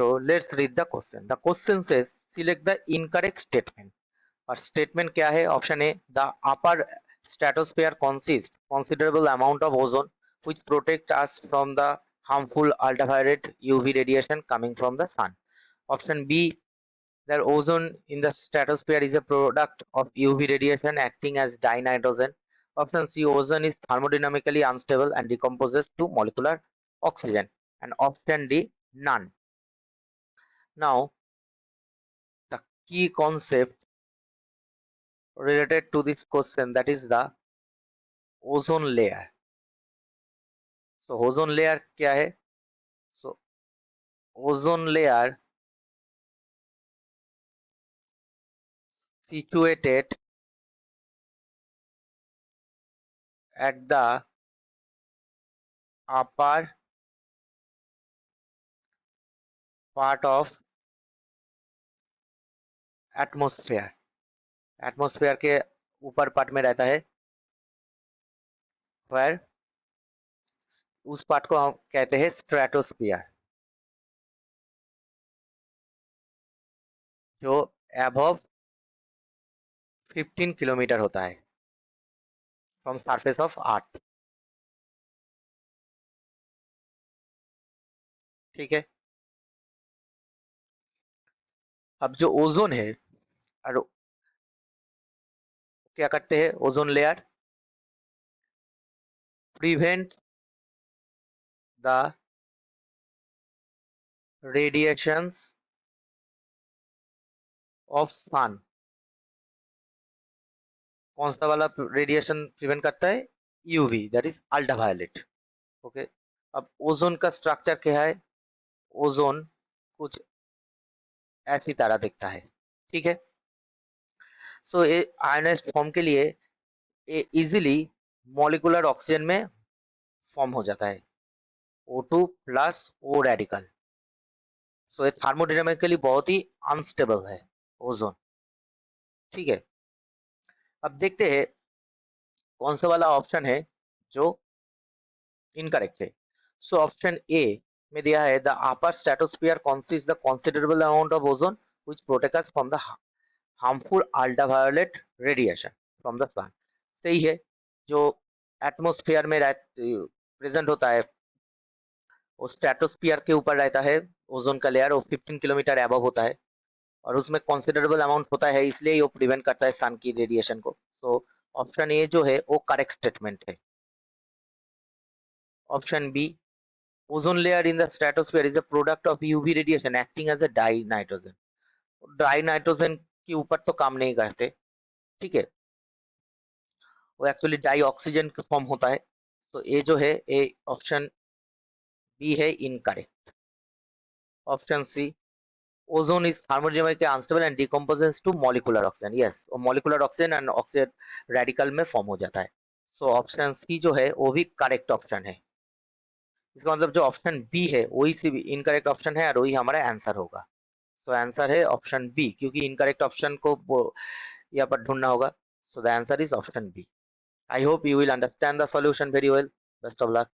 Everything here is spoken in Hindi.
So let's read the question. The question says select the incorrect statement. और statement क्या है? Option A, the upper stratosphere consists considerable amount of ozone which protect us from the harmful ultraviolet UV radiation coming from the sun. Option B, the ozone in the stratosphere is a product of UV radiation acting as dinitrogen. Option C, ozone is thermodynamically unstable and decomposes to molecular oxygen. And option D, none. Now, the key concept related to this question, that is the ozone layer. So ozone layer क्या है? So ozone layer situated at the upper part of atmosphere. Atmosphere के ऊपर पार्ट में रहता है, where उस पार्ट को हम कहते हैं स्ट्रेटोस्फियर, जो अबव 15 किलोमीटर होता है फ्रॉम सरफेस ऑफ अर्थ। ठीक है, अब जो ओजोन है, और क्या करते हैं, ozone layer prevent the radiations of sun. कौन सा वाला रेडिएशन प्रिवेंट करता है? UV, that is ultraviolet. Okay, अब ओजोन का स्ट्रक्चर क्या है? ओजोन कुछ ऐसी तरह दिखता है। ठीक है, सो ये आयनाइज्ड फॉर्म के लिए इजीली मॉलिक्यूलर ऑक्सीजन में फॉर्म हो जाता है, O2 प्लस O रेडिकल। सो ये थर्मोडायनामिकली बहुत ही अनस्टेबल है ओजोन। ठीक है, अब देखते हैं कौन सा वाला ऑप्शन है जो इनकरेक्ट है। सो ऑप्शन ए में दिया है the upper stratosphere consist the considerable amount of ozone which protect us from the harmful ultraviolet radiation from the sun. सही है, जो एटमॉस्फेयर में प्रेजेंट होता है वो स्ट्रेटोस्फीयर के ऊपर रहता है, ओजोन का लेयर वो 15 किलोमीटर अबव होता है और उसमें कंसिडरेबल अमाउंट होता है, इसलिए वो प्रिवेंट करता है सन की रेडिएशन को। सो ऑप्शन ए जो है वो करेक्ट स्टेटमेंट है। Option B, ozone layer in the stratosphere is a product of UV radiation acting as a di nitrogen. Di nitrogen के ऊपर तो काम नहीं करते। ठीक है, वो एक्चुअली डाई ऑक्सीजन का फॉर्म होता है। तो ये जो है ए ऑप्शन बी है incorrect. Option C, ozone is thermodynamically unstable and decomposes to molecular oxygen. yes, वो molecular oxygen and oxygen radical में फॉर्म हो जाता है। सो ऑप्शन सी जो है वो भी करेक्ट ऑप्शन है। इसका मतलब जो ऑप्शन बी है वही सी इनकरेक्ट ऑप्शन है और वही हमारा आंसर होगा। सो आंसर है ऑप्शन बी, क्योंकि इनकरेक्ट ऑप्शन को यहाँ पर ढूंढना होगा। So the answer is option B. I hope you will understand the solution very well. Best of luck.